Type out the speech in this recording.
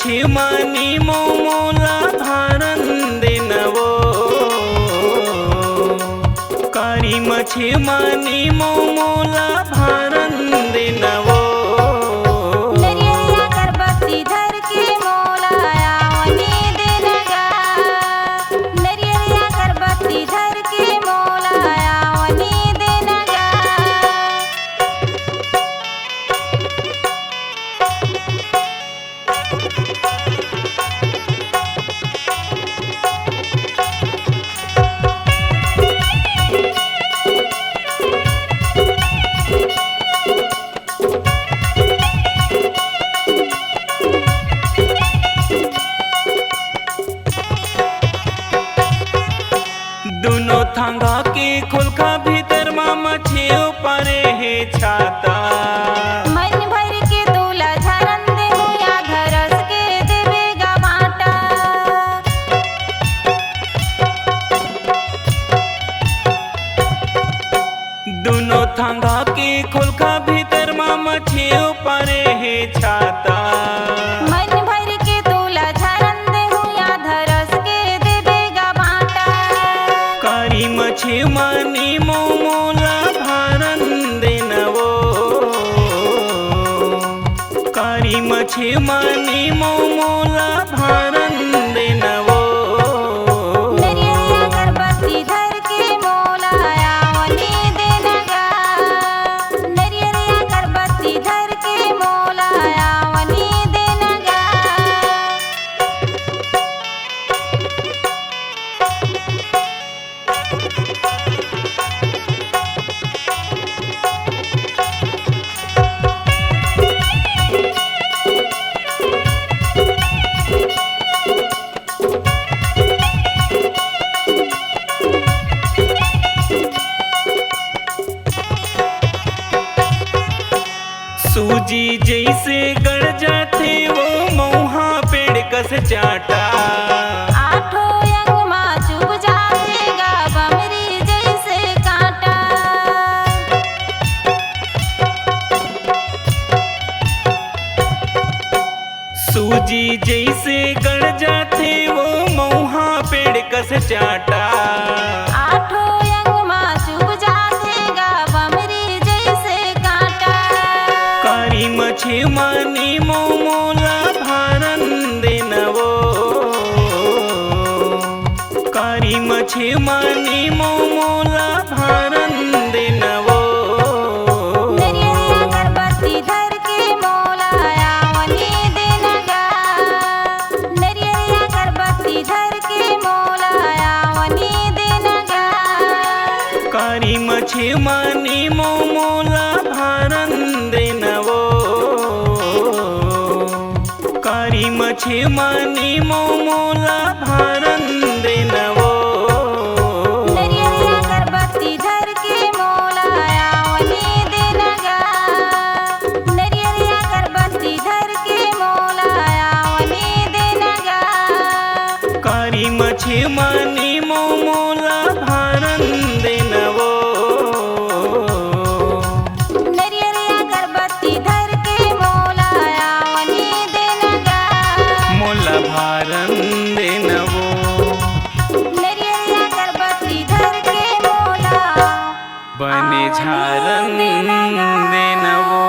मछी मानी मोला भारन देनवो कारी मछी मानी मोला भारन देनवो नरियरिया करबत्ती धर के मोला आवनी देनगा नरियरिया करबत्ती धर के मोला आवनी देनगा दोनों थांगा के खुलखा भीतर मा मछी ऊपरे है छाता मन भर के तोला झरन दे या घरस के देवेगा बाटा दोनों थांगा के खुलखा भीतर मा मछी ऊपरे है छाता मन भर के तोला झरन दे या घरस के देवेगा बाटा कारी मछी मानी मोला भारन देनवो कारी मछी मानी मोला भारन देनवो नरियरिया करबत्ती धर के मोला आवनी देनगा नरियरिया करबत्ती धर के मोला आवनी देनगा सूजी जैसे गड़ जाते वो मौहा पेड़ कस चाटा आठो अंग मा चुभ जाएगा बमरी जैसे कांटा सूजी जैसे गड़ जाते वो मौहा पेड़ कस चाटा आठो अंग मा चुभ जाएगा बमरी जैसे कांटा कारी मछी मानी मोला भारन देनवो कारी मछी मानी मोला भारन देनवो नरियरिया करबत्ती धर के मोला आवनी देनगा नरियरिया करबत्ती धर के मोला आवनी देनगा कारी मछी मानी मोला भारन देनवो कारी मछी मानी मोला भारन देनवो नरियरिया करबत्ती धर के मोला आवनी देनगा नरियरिया करबत्ती धर के मोला आवनी देनगा कारी मछी मानी मोला भारन देनवो नरियरिया करबत्ती धर के मोला आवनी देनगा मोला भारन देनवो नरियरिया करबत्ती धर के मोला बने झारन देनवो।